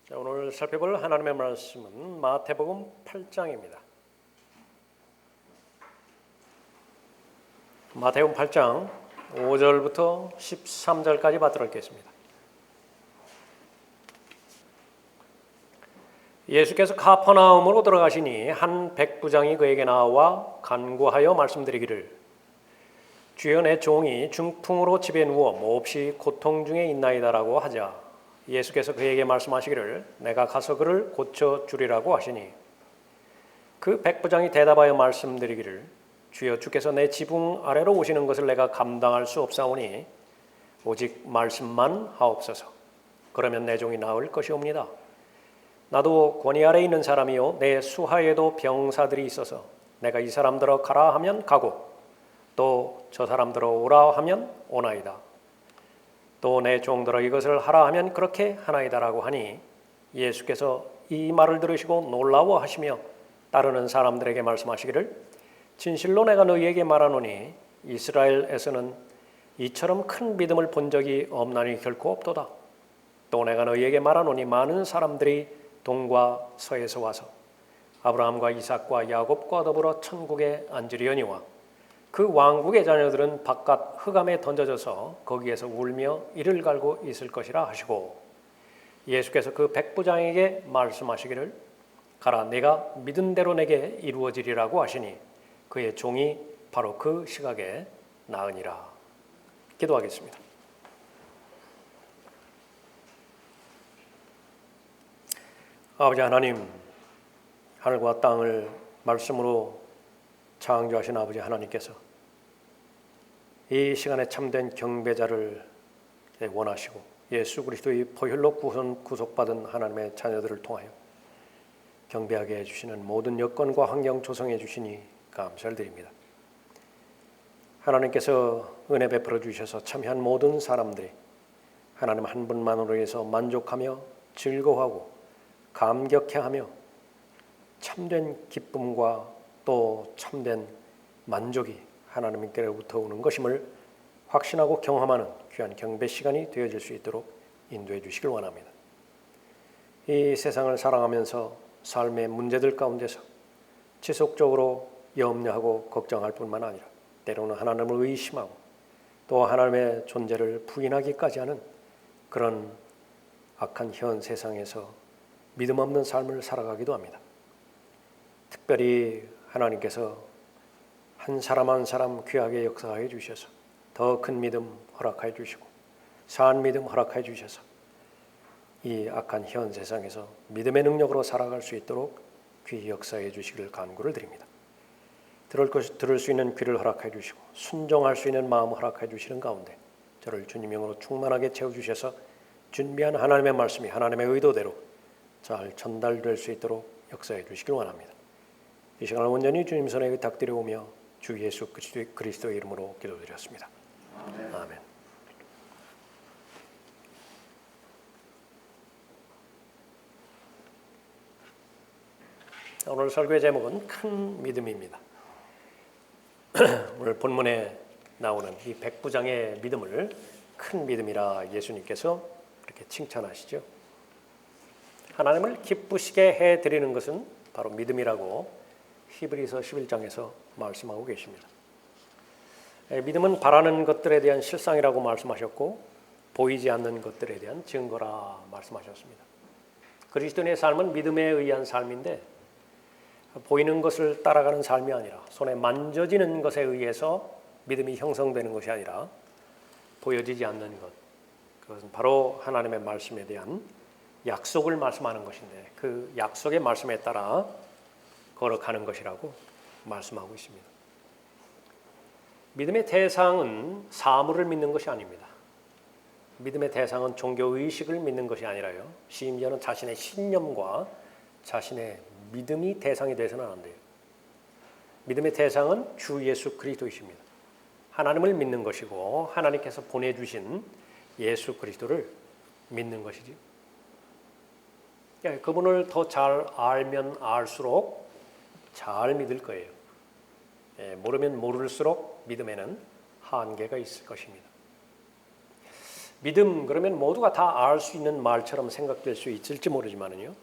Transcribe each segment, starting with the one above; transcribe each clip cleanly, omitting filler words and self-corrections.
자, 오늘 살펴볼 하나님의 말씀은 마태복음 8장입니다. 마태복음 8장 5절부터 13절까지 받들어 읽겠습니다. 예수께서 가퍼나움으로 들어가시니 한 백부장이 그에게 나와 간구하여 말씀드리기를, 주여, 내 종이 중풍으로 집에 누워 몹시 고통 중에 있나이다라고 하자, 예수께서 그에게 말씀하시기를 내가 가서 그를 고쳐주리라고 하시니, 그 백부장이 대답하여 말씀드리기를, 주여, 주께서 내 지붕 아래로 오시는 것을 내가 감당할 수 없사오니 오직 말씀만 하옵소서. 그러면 내 종이 나을 것이옵니다. 나도 권위 아래 있는 사람이요, 내 수하에도 병사들이 있어서 내가 이 사람들어 가라 하면 가고 또 저 사람들어 오라 하면 오나이다. 또 내 종들어 이것을 하라 하면 그렇게 하나이다라고 하니, 예수께서 이 말을 들으시고 놀라워하시며 따르는 사람들에게 말씀하시기를, 진실로 내가 너희에게 말하노니 이스라엘에서는 이처럼 큰 믿음을 본 적이 없나니 결코 없도다. 또 내가 너희에게 말하노니 많은 사람들이 동과 서에서 와서 아브라함과 이삭과 야곱과 더불어 천국에 앉으려니와 그 왕국의 자녀들은 바깥 흑암에 던져져서 거기에서 울며 이를 갈고 있을 것이라 하시고, 예수께서 그 백부장에게 말씀하시기를, 가라, 내가 믿은 대로 내게 이루어지리라고 하시니 그의 종이 바로 그 시각에 나으니라. 기도하겠습니다. 아버지 하나님, 하늘과 땅을 말씀으로 창조하신 아버지 하나님께서 이 시간에 참된 경배자를 원하시고 예수 그리스도의 보혈로 구속받은 하나님의 자녀들을 통하여 경배하게 해주시는 모든 여건과 환경 조성해 주시니 감사를 드립니다. 하나님께서 은혜 베풀어 주셔서 참여한 모든 사람들이 하나님 한 분만으로 해서 만족하며 즐거워하고 감격해하며 참된 기쁨과 또 참된 만족이 하나님께로부터 오는 것임을 확신하고 경험하는 귀한 경배 시간이 되어질 수 있도록 인도해 주시길 원합니다. 이 세상을 살아가면서 삶의 문제들 가운데서 지속적으로 염려하고 걱정할 뿐만 아니라 때로는 하나님을 의심하고 또 하나님의 존재를 부인하기까지 하는 그런 악한 현 세상에서 믿음 없는 삶을 살아가기도 합니다. 특별히 하나님께서 한 사람 한 사람 귀하게 역사해 주셔서 더 큰 믿음 허락해 주시고 산 믿음 허락해 주셔서 이 악한 현 세상에서 믿음의 능력으로 살아갈 수 있도록 귀히 역사해 주시기를 간구를 드립니다. 들을 수 있는 귀를 허락해 주시고 순종할 수 있는 마음 허락해 주시는 가운데 저를 주님 영으로 충만하게 채워주셔서 준비한 하나님의 말씀이 하나님의 의도대로 잘 전달될 수 있도록 역사해 주시길 원합니다. 이 시간을 온전히 주님 손에 의탁드려오며 주 예수 그리스도의 이름으로 기도드렸습니다. 아멘. 오늘 설교의 제목은 큰 믿음입니다. 오늘 본문에 나오는 이 백부장의 믿음을 큰 믿음이라 예수님께서 그렇게 칭찬하시죠. 하나님을 기쁘시게 해드리는 것은 바로 믿음이라고 히브리서 11장에서 말씀하고 계십니다. 믿음은 바라는 것들에 대한 실상이라고 말씀하셨고 보이지 않는 것들에 대한 증거라 말씀하셨습니다. 그리스도인의 삶은 믿음에 의한 삶인데 보이는 것을 따라가는 삶이 아니라 손에 만져지는 것에 의해서 믿음이 형성되는 것이 아니라 보여지지 않는 것, 그것은 바로 하나님의 말씀에 대한 약속을 말씀하는 것인데 그 약속의 말씀에 따라 걸어가는 것이라고 말씀하고 있습니다. 믿음의 대상은 사물을 믿는 것이 아닙니다. 믿음의 대상은 종교의식을 믿는 것이 아니라요, 심지어는 자신의 신념과 자신의 믿음이 대상이 되어서는 안 돼요. 믿음의 대상은 주 예수 그리스도이십니다. 하나님을 믿는 것이고 하나님께서 보내주신 예수 그리스도를 믿는 것이죠. 그분을 더 잘 알면 알수록 잘 믿을 거예요. 모르면 모를수록 믿음에는 한계가 있을 것입니다. 믿음 그러면 모두가 다 알 수 있는 말처럼 생각될 수 있을지 모르지만요.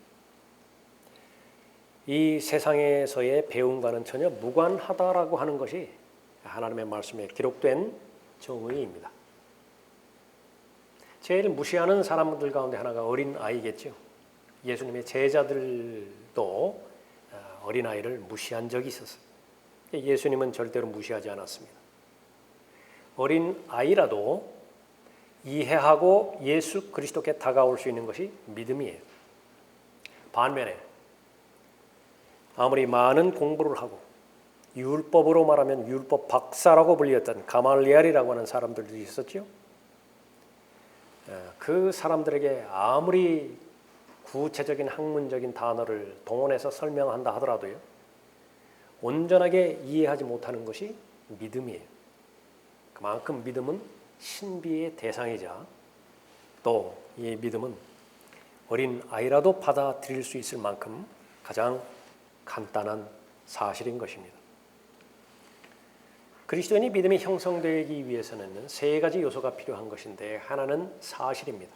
이 세상에서의 배움과는 전혀 무관하다라고 하는 것이 하나님의 말씀에 기록된 정의입니다. 제일 무시하는 사람들 가운데 하나가 어린 아이겠죠. 예수님의 제자들도 어린 아이를 무시한 적이 있었어요. 예수님은 절대로 무시하지 않았습니다. 어린 아이라도 이해하고 예수 그리스도께 다가올 수 있는 것이 믿음이에요. 반면에 아무리 많은 공부를 하고 율법으로 말하면 율법 박사라고 불렸던 가말리엘이라고 하는 사람들도 있었죠. 그 사람들에게 아무리 구체적인 학문적인 단어를 동원해서 설명한다 하더라도요, 온전하게 이해하지 못하는 것이 믿음이에요. 그만큼 믿음은 신비의 대상이자 또 이 믿음은 어린 아이라도 받아들일 수 있을 만큼 가장 간단한 사실인 것입니다. 그리스도인이 믿음이 형성되기 위해서는 세 가지 요소가 필요한 것인데 하나는 사실입니다.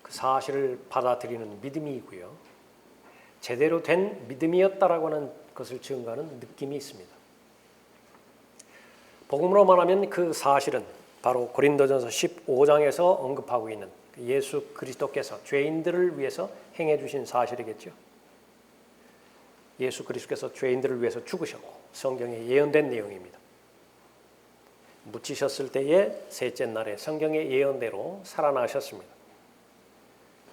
그 사실을 받아들이는 믿음이고요. 제대로 된 믿음이었다라고 하는 것을 증거하는 느낌이 있습니다. 복음으로 말하면 그 사실은 바로 고린도전서 15장에서 언급하고 있는 예수 그리스도께서 죄인들을 위해서 행해 주신 사실이겠죠. 예수 그리스도께서 죄인들을 위해서 죽으셨고 성경에 예언된 내용입니다. 묻히셨을 때에 셋째 날에 성경의 예언대로 살아나셨습니다.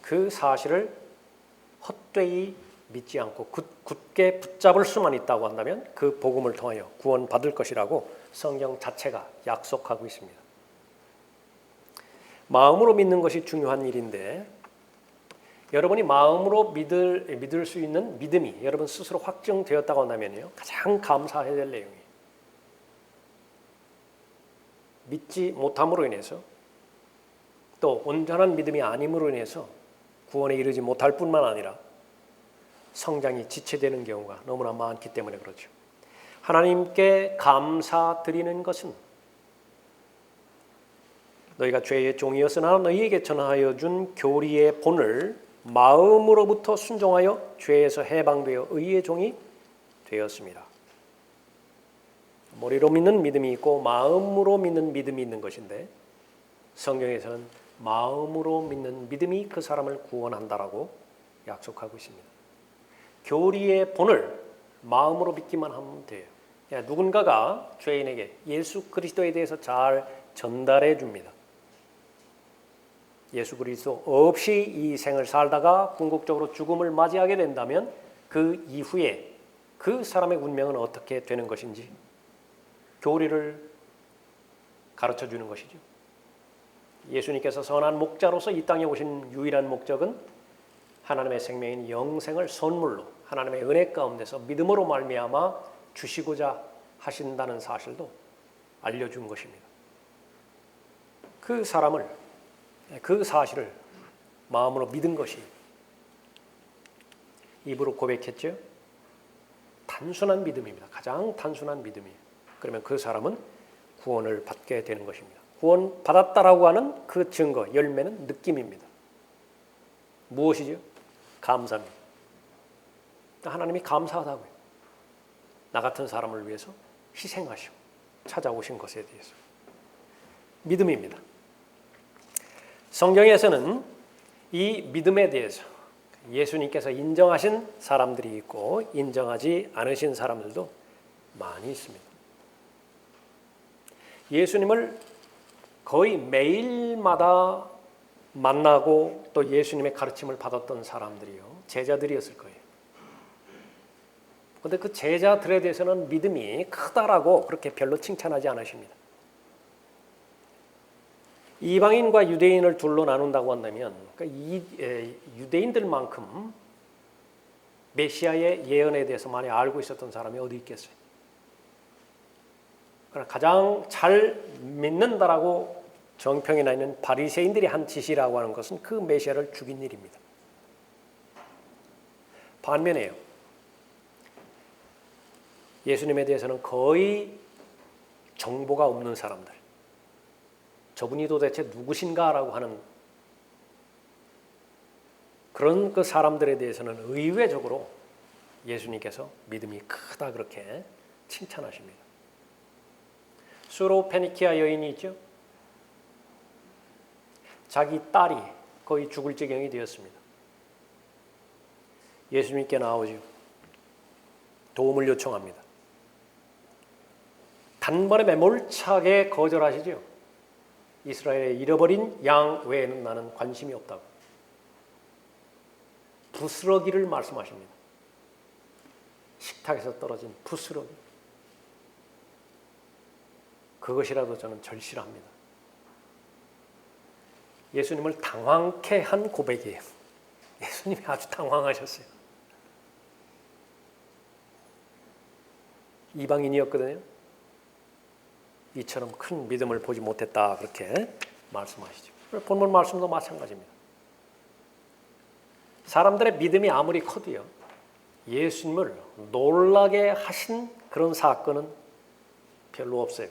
그 사실을 헛되이 믿지 않고 굳게 붙잡을 수만 있다고 한다면 그 복음을 통하여 구원받을 것이라고 성경 자체가 약속하고 있습니다. 마음으로 믿는 것이 중요한 일인데 여러분이 마음으로 믿을 수 있는 믿음이 여러분 스스로 확정되었다고 한다면요, 가장 감사해야 될 내용이에요. 믿지 못함으로 인해서 또 온전한 믿음이 아님으로 인해서 구원에 이르지 못할 뿐만 아니라 성장이 지체되는 경우가 너무나 많기 때문에 그렇죠. 하나님께 감사드리는 것은 너희가 죄의 종이었으나 너희에게 전하여 준 교리의 본을 마음으로부터 순종하여 죄에서 해방되어 의의 종이 되었습니다. 머리로 믿는 믿음이 있고 마음으로 믿는 믿음이 있는 것인데 성경에서는 마음으로 믿는 믿음이 그 사람을 구원한다라고 약속하고 있습니다. 교리의 본을 마음으로 믿기만 하면 돼요. 누군가가 죄인에게 예수 그리스도에 대해서 잘 전달해 줍니다. 예수 그리스도 없이 이 생을 살다가 궁극적으로 죽음을 맞이하게 된다면 그 이후에 그 사람의 운명은 어떻게 되는 것인지 교리를 가르쳐 주는 것이죠. 예수님께서 선한 목자로서 이 땅에 오신 유일한 목적은 하나님의 생명인 영생을 선물로 하나님의 은혜 가운데서 믿음으로 말미암아 주시고자 하신다는 사실도 알려준 것입니다. 그 사람을 그 사실을 마음으로 믿은 것이 입으로 고백했죠. 단순한 믿음입니다. 가장 단순한 믿음이에요. 그러면 그 사람은 구원을 받게 되는 것입니다. 구원 받았다라고 하는 그 증거, 열매는 느낌입니다. 무엇이죠? 감사입니다. 하나님이 감사하다고요. 나 같은 사람을 위해서 희생하시고 찾아오신 것에 대해서 믿음입니다. 성경에서는 이 믿음에 대해서 예수님께서 인정하신 사람들이 있고 인정하지 않으신 사람들도 많이 있습니다. 예수님을 거의 매일마다 만나고 또 예수님의 가르침을 받았던 사람들이요, 제자들이었을 거예요. 그런데 그 제자들에 대해서는 믿음이 크다라고 그렇게 별로 칭찬하지 않으십니다. 이방인과 유대인을 둘로 나눈다고 한다면 유대인들만큼 메시아의 예언에 대해서 많이 알고 있었던 사람이 어디 있겠어요? 그러나 가장 잘 믿는다라고 정평이 나 있는 바리새인들이 한 짓이라고 하는 것은 그 메시아를 죽인 일입니다. 반면에요, 예수님에 대해서는 거의 정보가 없는 사람들, 저분이 도대체 누구신가라고 하는 그런 그 사람들에 대해서는 의외적으로 예수님께서 믿음이 크다 그렇게 칭찬하십니다. 수로페니키아 여인이 있죠. 자기 딸이 거의 죽을 지경이 되었습니다. 예수님께 나오죠. 도움을 요청합니다. 단번에 매몰차게 거절하시죠. 이스라엘의 잃어버린 양 외에는 나는 관심이 없다고. 부스러기를 말씀하십니다. 식탁에서 떨어진 부스러기. 그것이라도 저는 절실합니다. 예수님을 당황케 한 고백이에요. 예수님이 아주 당황하셨어요. 이방인이었거든요. 이처럼 큰 믿음을 보지 못했다 그렇게 말씀하시죠. 본문 말씀도 마찬가지입니다. 사람들의 믿음이 아무리 커도요, 예수님을 놀라게 하신 그런 사건은 별로 없어요.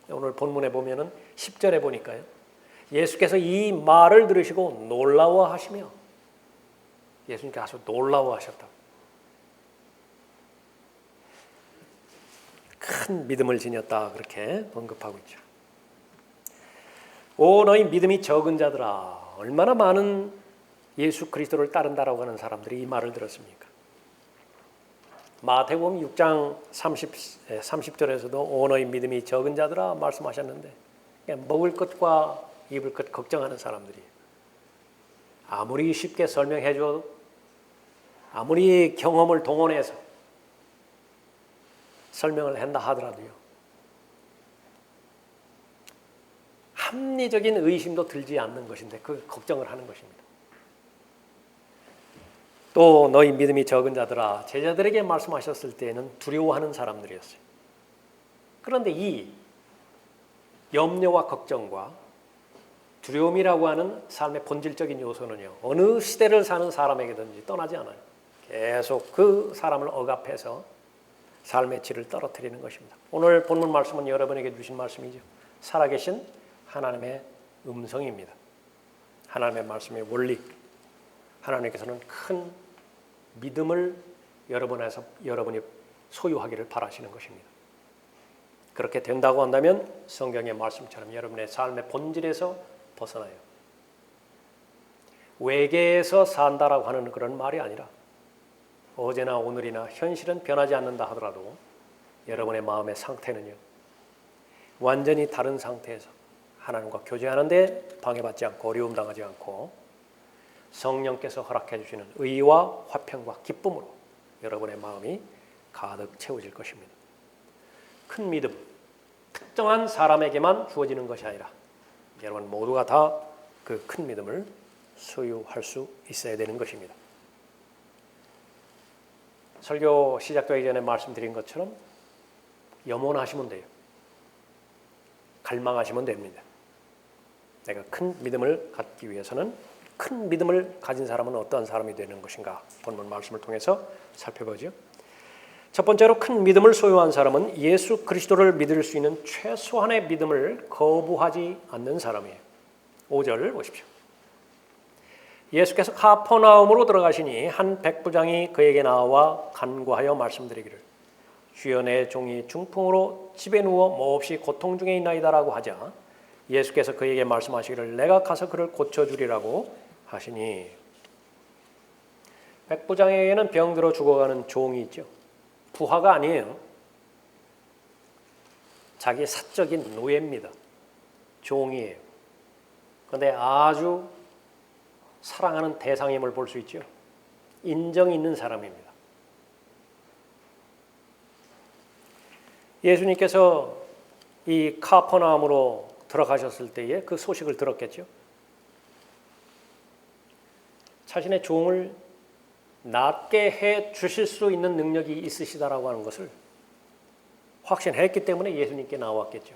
오늘 본문에 보면은 10절에 보니까요, 예수께서 이 말을 들으시고 놀라워하시며, 예수님께 아주 놀라워하셨다. 큰 믿음을 지녔다 그렇게 언급하고 있죠. 오 너희 믿음이 적은 자들아, 얼마나 많은 예수 그리스도를 따른다라고 하는 사람들이 이 말을 들었습니까? 마태복음 6장 30절에서도 오 너희 믿음이 적은 자들아 말씀하셨는데, 먹을 것과 입을 것 걱정하는 사람들이 아무리 쉽게 설명해 줘도, 아무리 경험을 동원해서 설명을 한다 하더라도요, 합리적인 의심도 들지 않는 것인데 그 걱정을 하는 것입니다. 또 너희 믿음이 적은 자들아, 제자들에게 말씀하셨을 때에는 두려워하는 사람들이었어요. 그런데 이 염려와 걱정과 두려움이라고 하는 삶의 본질적인 요소는요, 어느 시대를 사는 사람에게든지 떠나지 않아요. 계속 그 사람을 억압해서 삶의 질을 떨어뜨리는 것입니다. 오늘 본문 말씀은 여러분에게 주신 말씀이죠. 살아계신 하나님의 음성입니다. 하나님의 말씀의 원리. 하나님께서는 큰 믿음을 여러분이 소유하기를 바라시는 것입니다. 그렇게 된다고 한다면 성경의 말씀처럼 여러분의 삶의 본질에서 벗어나요. 외계에서 산다라고 하는 그런 말이 아니라 어제나 오늘이나 현실은 변하지 않는다 하더라도 여러분의 마음의 상태는요, 완전히 다른 상태에서 하나님과 교제하는데 방해받지 않고 어려움 당하지 않고 성령께서 허락해 주시는 의와 화평과 기쁨으로 여러분의 마음이 가득 채워질 것입니다. 큰 믿음, 특정한 사람에게만 주어지는 것이 아니라 여러분 모두가 다 그 큰 믿음을 소유할 수 있어야 되는 것입니다. 설교 시작되기 전에 말씀드린 것처럼 염원하시면 돼요. 갈망하시면 됩니다. 내가 큰 믿음을 갖기 위해서는, 큰 믿음을 가진 사람은 어떠한 사람이 되는 것인가, 본문 말씀을 통해서 살펴보죠. 첫 번째로 큰 믿음을 소유한 사람은 예수 그리스도를 믿을 수 있는 최소한의 믿음을 거부하지 않는 사람이에요. 5절 보십시오. 예수께서 가퍼나움으로 들어가시니 한 백부장이 그에게 나와 간구하여 말씀드리기를 주여 내 종이 중풍으로 집에 누워 몹시 고통 중에 있나이다라고 하자 예수께서 그에게 말씀하시기를 내가 가서 그를 고쳐주리라고 하시니, 백부장에게는 병들어 죽어가는 종이 있죠. 부하가 아니에요. 자기 사적인 노예입니다. 종이에요. 그런데 아주 사랑하는 대상임을 볼 수 있죠. 인정 있는 사람입니다. 예수님께서 이 카퍼나움으로 들어가셨을 때에 그 소식을 들었겠죠. 자신의 종을 낫게 해 주실 수 있는 능력이 있으시다라고 하는 것을 확신했기 때문에 예수님께 나왔겠죠.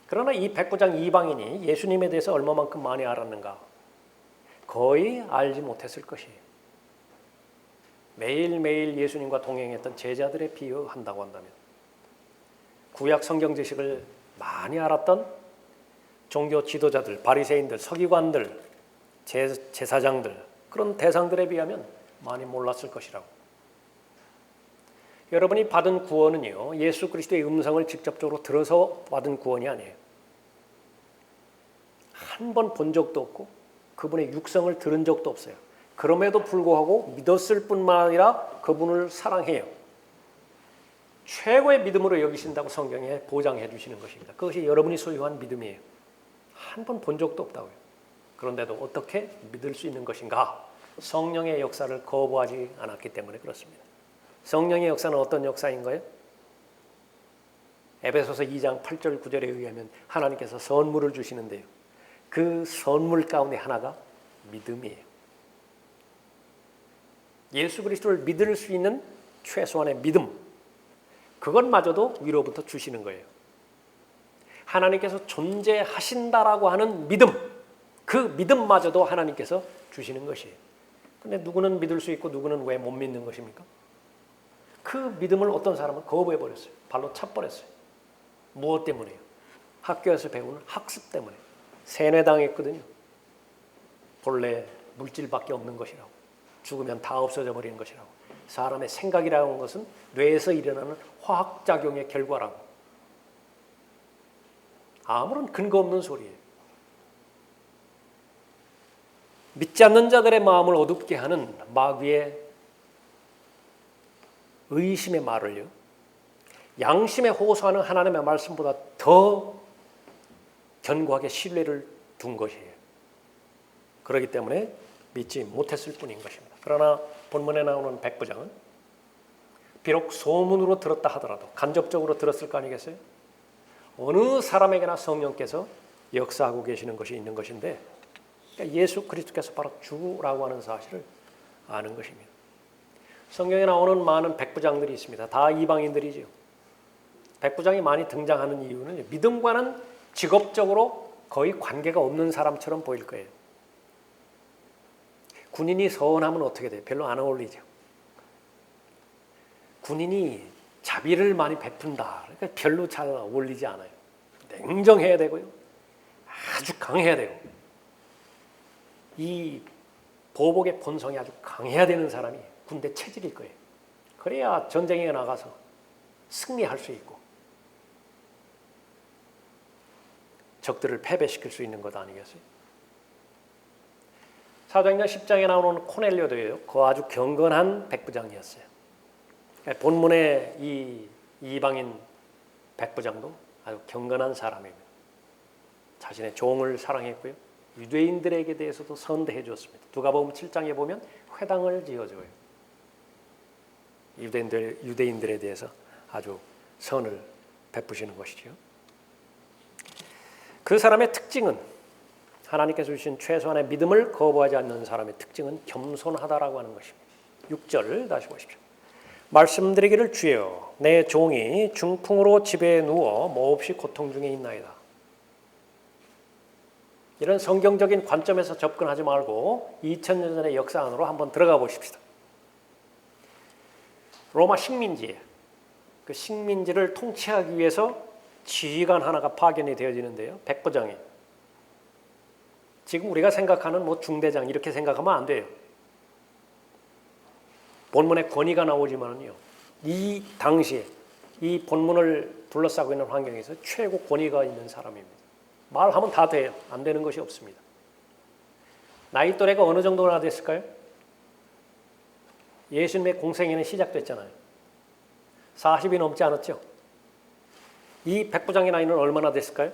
그러나 이 백부장 이방인이 예수님에 대해서 얼마만큼 많이 알았는가? 거의 알지 못했을 것이에요. 매일매일 예수님과 동행했던 제자들에 비유한다고 한다면 구약 성경 지식을 많이 알았던 종교 지도자들, 바리새인들, 서기관들, 제사장들 그런 대상들에 비하면 많이 몰랐을 것이라고. 여러분이 받은 구원은요, 예수 그리스도의 음성을 직접적으로 들어서 받은 구원이 아니에요. 한 번 본 적도 없고 그분의 육성을 들은 적도 없어요. 그럼에도 불구하고 믿었을 뿐만 아니라 그분을 사랑해요. 최고의 믿음으로 여기신다고 성경에 보장해 주시는 것입니다. 그것이 여러분이 소유한 믿음이에요. 한 번 본 적도 없다고요. 그런데도 어떻게 믿을 수 있는 것인가? 성령의 역사를 거부하지 않았기 때문에 그렇습니다. 성령의 역사는 어떤 역사인가요? 에베소서 2장 8절 9절에 의하면 하나님께서 선물을 주시는데요. 그 선물 가운데 하나가 믿음이에요. 예수 그리스도를 믿을 수 있는 최소한의 믿음, 그것마저도 위로부터 주시는 거예요. 하나님께서 존재하신다라고 하는 믿음, 그 믿음마저도 하나님께서 주시는 것이에요. 그런데 누구는 믿을 수 있고 누구는 왜 못 믿는 것입니까? 그 믿음을 어떤 사람은 거부해버렸어요. 발로 차버렸어요. 무엇 때문에요? 학교에서 배우는 학습 때문에. 세뇌당했거든요. 본래 물질밖에 없는 것이라고. 죽으면 다 없어져 버리는 것이라고. 사람의 생각이라는 하는 것은 뇌에서 일어나는 화학작용의 결과라고. 아무런 근거 없는 소리예요. 믿지 않는 자들의 마음을 어둡게 하는 마귀의 의심의 말을요, 양심에 호소하는 하나님의 말씀보다 더 견고하게 신뢰를 둔 것이에요. 그렇기 때문에 믿지 못했을 뿐인 것입니다. 그러나 본문에 나오는 백부장은 비록 소문으로 들었다 하더라도 간접적으로 들었을 거 아니겠어요? 어느 사람에게나 성령께서 역사하고 계시는 것이 있는 것인데, 그러니까 예수 그리스도께서 바로 주라고 하는 사실을 아는 것입니다. 성경에 나오는 많은 백부장들이 있습니다. 다 이방인들이죠. 백부장이 많이 등장하는 이유는 믿음과는 직업적으로 거의 관계가 없는 사람처럼 보일 거예요. 군인이 서운하면 어떻게 돼요? 별로 안 어울리죠. 군인이 자비를 많이 베푼다. 그러니까 별로 잘 어울리지 않아요. 냉정해야 되고요. 아주 강해야 되고. 이 보복의 본성이 아주 강해야 되는 사람이 군대 체질일 거예요. 그래야 전쟁에 나가서 승리할 수 있고 적들을 패배시킬 수 있는 것 아니겠어요? 사도행전 10장에 나오는 코넬료도요, 그 아주 경건한 백부장이었어요. 본문의 이 이방인 백부장도 아주 경건한 사람입니다. 자신의 종을 사랑했고요, 유대인들에게 대해서도 선대해 주었습니다. 누가복음 7장에 보면 회당을 지어줘요. 유대인들에 대해서 아주 선을 베푸시는 것이죠. 그 사람의 특징은, 하나님께서 주신 최소한의 믿음을 거부하지 않는 사람의 특징은 겸손하다라고 하는 것입니다. 6절 다시 보십시오. 말씀드리기를 주여 내 종이 중풍으로 집에 누워 몹시 고통 중에 있나이다. 이런 성경적인 관점에서 접근하지 말고 2000년 전의 역사 안으로 한번 들어가 보십시다. 로마 식민지에, 그 식민지를 통치하기 위해서 지휘관 하나가 파견이 되어지는데요. 백부장이. 지금 우리가 생각하는 뭐 중대장 이렇게 생각하면 안 돼요. 본문에 권위가 나오지만요, 이 당시에 이 본문을 둘러싸고 있는 환경에서 최고 권위가 있는 사람입니다. 말하면 다 돼요. 안 되는 것이 없습니다. 나이 또래가 어느 정도나 됐을까요? 예수님의 공생애는 시작됐잖아요. 40이 넘지 않았죠? 이 백부장의 나이는 얼마나 됐을까요?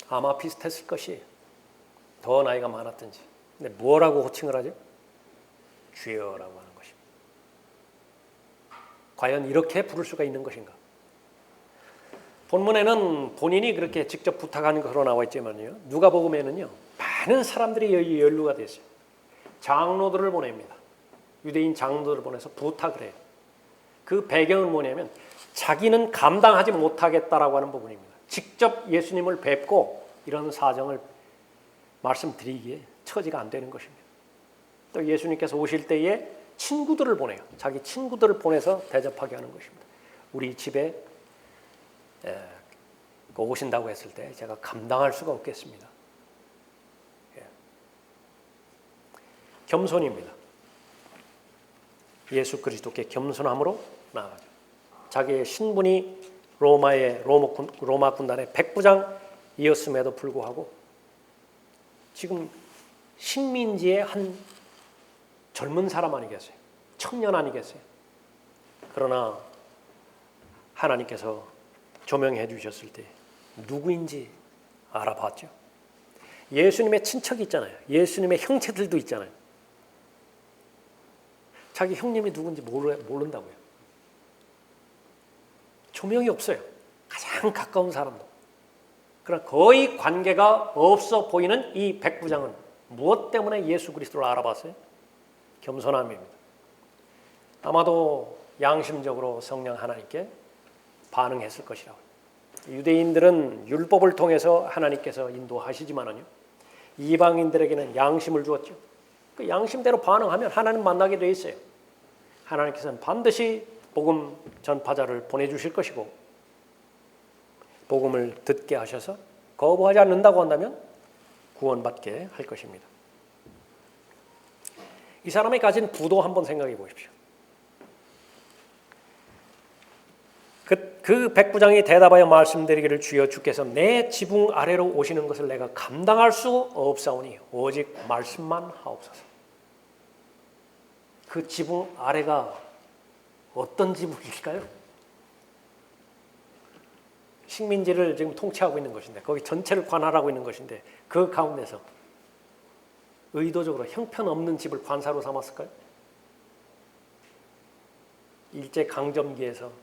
아마 비슷했을 것이에요. 더 나이가 많았든지. 근데 뭐라고 호칭을 하죠? 주여라고 하는 것입니다. 과연 이렇게 부를 수가 있는 것인가? 본문에는 본인이 그렇게 직접 부탁하는 것으로 나와 있지만요, 누가복음에는요, 많은 사람들이 연루가 됐어요. 장로들을 보냅니다. 유대인 장로들을 보내서 부탁을 해요. 그 배경은 뭐냐면 자기는 감당하지 못하겠다라고 하는 부분입니다. 직접 예수님을 뵙고 이런 사정을 말씀드리기에 처지가 안 되는 것입니다. 또 예수님께서 오실 때에 친구들을 보내요. 자기 친구들을 보내서 대접하게 하는 것입니다. 우리 집에 오신다고 했을 때 제가 감당할 수가 없겠습니다. 예. 겸손입니다. 예수 그리스도께 겸손함으로 나아가죠. 자기의 신분이 로마 군단의 백부장이었음에도 불구하고 지금 식민지의 한 젊은 사람 아니겠어요? 청년 아니겠어요? 그러나 하나님께서 조명해 주셨을 때 누구인지 알아봤죠. 예수님의 친척이 있잖아요. 예수님의 형제들도 있잖아요. 자기 형님이 누군지 모른다고요. 조명이 없어요. 가장 가까운 사람도. 그러나 거의 관계가 없어 보이는 이 백부장은 무엇 때문에 예수 그리스도를 알아봤어요? 겸손함입니다. 아마도 양심적으로 성령 하나님께 반응했을 것이라고. 유대인들은 율법을 통해서 하나님께서 인도하시지만은요, 이방인들에게는 양심을 주었죠. 그 양심대로 반응하면 하나님 만나게 돼 있어요. 하나님께서는 반드시 복음 전파자를 보내주실 것이고 복음을 듣게 하셔서 거부하지 않는다고 한다면 구원받게 할 것입니다. 이 사람이 가진 부도 한번 생각해 보십시오. 그 백부장이 대답하여 말씀드리기를 주여 주께서 내 지붕 아래로 오시는 것을 내가 감당할 수 없사오니 오직 말씀만 하옵소서. 그 지붕 아래가 어떤 지붕일까요? 식민지를 지금 통치하고 있는 것인데 거기 전체를 관할하고 있는 것인데 그 가운데서 의도적으로 형편없는 집을 관사로 삼았을까요? 일제강점기에서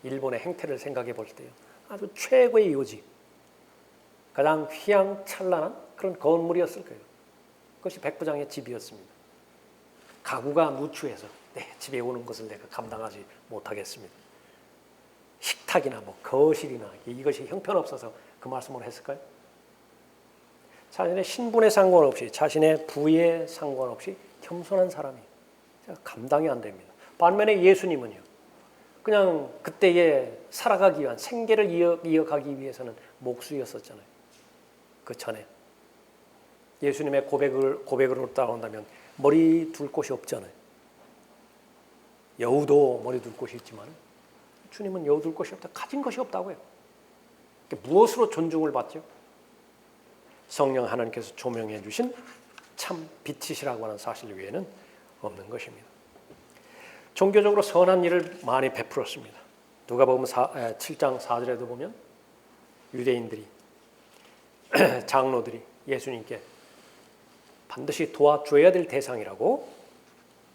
일본의 행태를 생각해 볼 때요, 아주 최고의 요지, 가장 휘황찬란한 그런 건물이었을 거예요. 그것이 백부장의 집이었습니다. 가구가 누추해서 내 집에 오는 것을 내가 감당하지 못하겠습니다. 식탁이나 거실이나 이것이 형편없어서 그 말씀을 했을까요? 자신의 신분에 상관없이 자신의 부에 상관없이 겸손한 사람이 감당이 안 됩니다. 반면에 예수님은요, 그냥 그때에 살아가기 위한 생계를 이어가기 위해서는 목수였었잖아요. 그 전에 예수님의 고백으로 따라온다면 머리 둘 곳이 없잖아요. 여우도 머리 둘 곳이 있지만 주님은 여우 둘 곳이 없다. 가진 것이 없다고요. 무엇으로 존중을 받죠? 성령 하나님께서 조명해 주신 참 빛이시라고 하는 사실 외에는 없는 것입니다. 종교적으로 선한 일을 많이 베풀었습니다. 누가복음 7장 4절에도 보면 유대인들이 장로들이 예수님께 반드시 도와줘야 될 대상이라고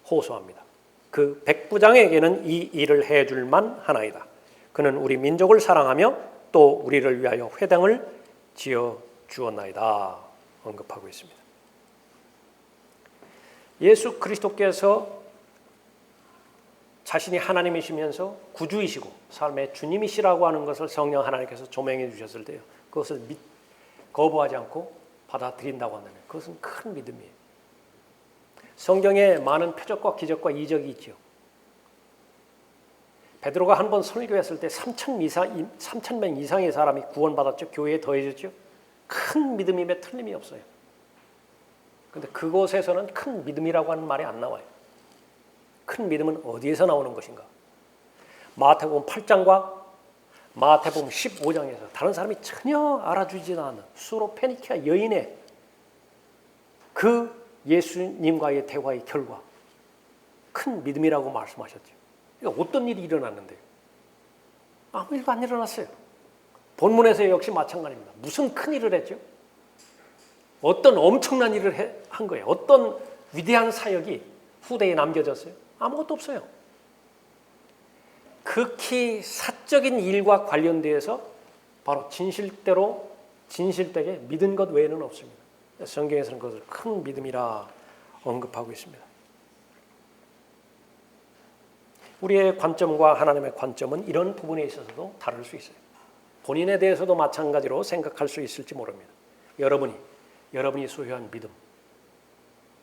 호소합니다. 그 백부장에게는 이 일을 해줄 만 하나이다. 그는 우리 민족을 사랑하며 또 우리를 위하여 회당을 지어 주었나이다 언급하고 있습니다. 예수 그리스도께서 자신이 하나님이시면서 구주이시고 삶의 주님이시라고 하는 것을 성령 하나님께서 조명해 주셨을 때요, 그것을 거부하지 않고 받아들인다고 한다면 그것은 큰 믿음이에요. 성경에 많은 표적과 기적과 이적이 있죠. 베드로가 한 번 설교했을 때 3,000명 이상의 사람이 구원받았죠. 교회에 더해졌죠. 큰 믿음임에 틀림이 없어요. 그런데 그곳에서는 큰 믿음이라고 하는 말이 안 나와요. 큰 믿음은 어디에서 나오는 것인가? 마태복음 8장과 마태복음 15장에서 다른 사람이 전혀 알아주지도 않는 수로페니키아 여인의 그 예수님과의 대화의 결과 큰 믿음이라고 말씀하셨죠. 그러니까 어떤 일이 일어났는데요? 아무 일도 안 일어났어요. 본문에서 역시 마찬가지입니다. 무슨 큰 일을 했죠? 어떤 엄청난 일을 한 거예요. 어떤 위대한 사역이 후대에 남겨졌어요? 아무것도 없어요. 극히 사적인 일과 관련되어서 바로 진실되게 믿은 것 외에는 없습니다. 성경에서는 그것을 큰 믿음이라 언급하고 있습니다. 우리의 관점과 하나님의 관점은 이런 부분에 있어서도 다를 수 있어요. 본인에 대해서도 마찬가지로 생각할 수 있을지 모릅니다. 여러분이 소유한 믿음,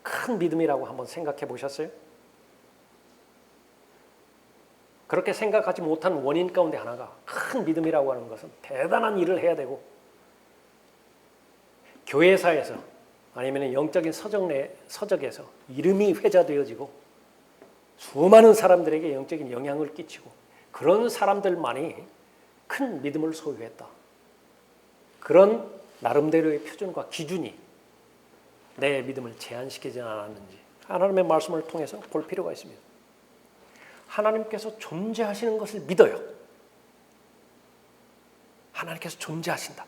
큰 믿음이라고 한번 생각해 보셨어요? 그렇게 생각하지 못한 원인 가운데 하나가 큰 믿음이라고 하는 것은 대단한 일을 해야 되고 교회사에서 아니면 영적인 서적에서 이름이 회자되어지고 수많은 사람들에게 영적인 영향을 끼치고 그런 사람들만이 큰 믿음을 소유했다. 그런 나름대로의 표준과 기준이 내 믿음을 제한시키지 않았는지 하나님의 말씀을 통해서 볼 필요가 있습니다. 하나님께서 존재하시는 것을 믿어요. 하나님께서 존재하신다.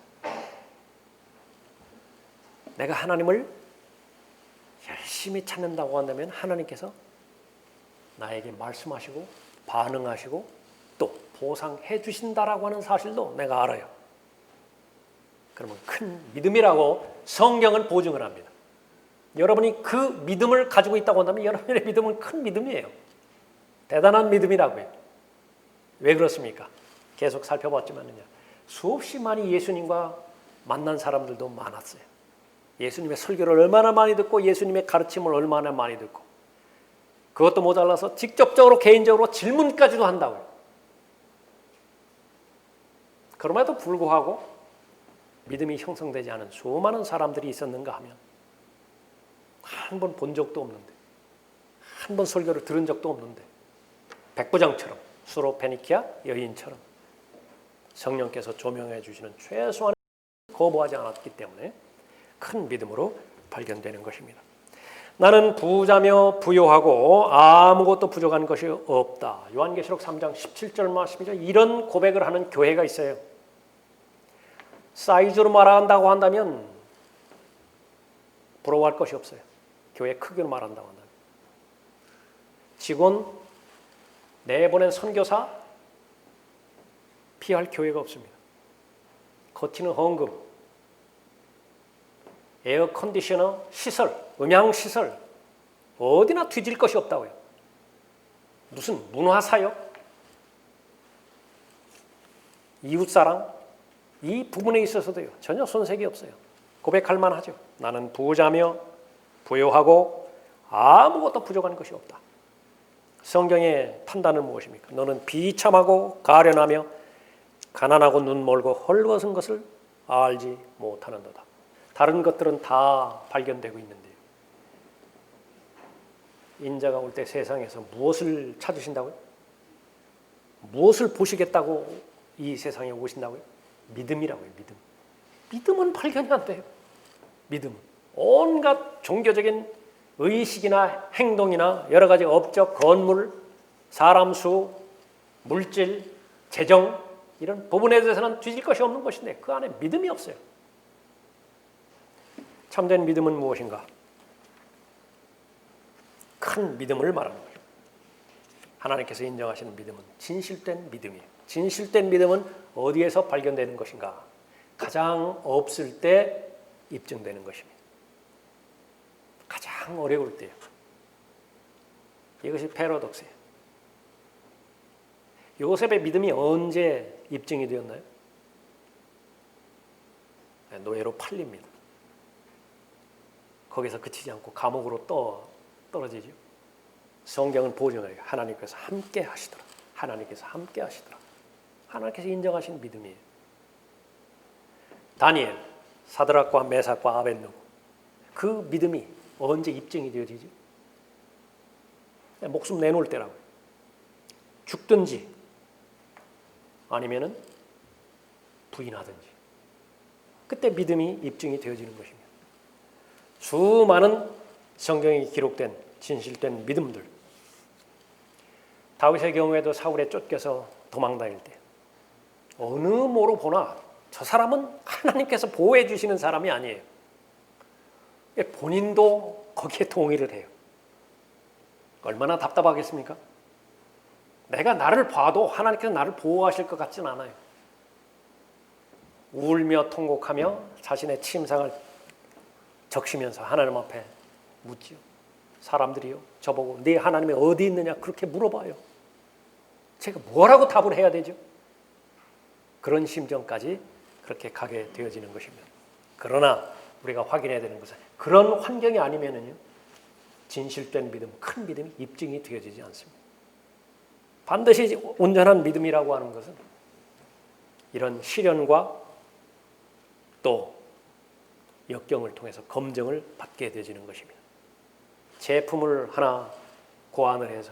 내가 하나님을 열심히 찾는다고 한다면 하나님께서 나에게 말씀하시고 반응하시고 또 보상해 주신다라고 하는 사실도 내가 알아요. 그러면 큰 믿음이라고 성경은 보증을 합니다. 여러분이 그 믿음을 가지고 있다고 한다면 여러분의 믿음은 큰 믿음이에요. 대단한 믿음이라고요. 왜 그렇습니까? 계속 살펴봤지만요. 수없이 많이 예수님과 만난 사람들도 많았어요. 예수님의 설교를 얼마나 많이 듣고 예수님의 가르침을 얼마나 많이 듣고 그것도 모자라서 직접적으로 개인적으로 질문까지도 한다고요. 그럼에도 불구하고 믿음이 형성되지 않은 수많은 사람들이 있었는가 하면 한 번 본 적도 없는데 한 번 설교를 들은 적도 없는데 백부장처럼 수로페니키아 여인처럼 성령께서 조명해 주시는 최소한의 거부하지 않았기 때문에 큰 믿음으로 발견되는 것입니다. 나는 부자며 부요하고 아무것도 부족한 것이 없다. 요한계시록 3장 17절 말씀이죠. 이런 고백을 하는 교회가 있어요. 사이즈로 말한다고 한다면 부러워할 것이 없어요. 교회 크기로 말한다고 한다면. 직원 내보낸 선교사 피할 교회가 없습니다. 거치는 헌금, 에어컨디셔너 시설, 음향시설 어디나 뒤질 것이 없다고요. 무슨 문화사역, 이웃사랑 이 부분에 있어서도요 전혀 손색이 없어요. 고백할 만하죠. 나는 부자며 부요하고 아무것도 부족한 것이 없다. 성경의 판단은 무엇입니까? 너는 비참하고 가련하며 가난하고 눈 멀고 헐벗은 것을 알지 못하는도다. 다른 것들은 다 발견되고 있는데요. 인자가 올 때 세상에서 무엇을 찾으신다고요? 무엇을 보시겠다고 이 세상에 오신다고요? 믿음이라고요. 믿음. 믿음은 발견이 안 돼요. 믿음은. 온갖 종교적인 의식이나 행동이나 여러 가지 업적, 건물, 사람 수, 물질, 재정 이런 부분에 대해서는 뒤질 것이 없는 것인데 그 안에 믿음이 없어요. 참된 믿음은 무엇인가? 큰 믿음을 말하는 거예요. 하나님께서 인정하시는 믿음은 진실된 믿음이에요. 진실된 믿음은 어디에서 발견되는 것인가? 가장 없을 때 입증되는 것입니다. 가장 어려울 때요. 이것이 패러독스예요. 요셉의 믿음이 언제 입증이 되었나요? 노예로 팔립니다. 거기서 그치지 않고 감옥으로 떨어지죠. 성경은 보증해요. 하나님께서 함께 하시더라. 하나님께서 함께 하시더라. 하나님께서 인정하신 믿음이에요. 다니엘, 사드락과 메삭과 아벳느고 그 믿음이 언제 입증이 되어지죠? 목숨 내놓을 때라고. 죽든지 아니면은 부인하든지 그때 믿음이 입증이 되어지는 것입니다. 수많은 성경에 기록된 진실된 믿음들. 다윗의 경우에도 사울에 쫓겨서 도망다닐 때 어느 모로 보나 저 사람은 하나님께서 보호해 주시는 사람이 아니에요. 본인도 거기에 동의를 해요. 얼마나 답답하겠습니까? 내가 나를 봐도 하나님께서 나를 보호하실 것 같지는 않아요. 울며 통곡하며 자신의 침상을 적시면서 하나님 앞에 묻지요. 사람들이요 저보고 네 하나님이 어디 있느냐 그렇게 물어봐요. 제가 뭐라고 답을 해야 되죠? 그런 심정까지 그렇게 가게 되어지는 것입니다. 그러나 우리가 확인해야 되는 것은 그런 환경이 아니면은요 진실된 믿음, 큰 믿음이 입증이 되어지지 않습니다. 반드시 온전한 믿음이라고 하는 것은 이런 시련과 또 역경을 통해서 검증을 받게 되지는 것입니다. 제품을 하나 고안을 해서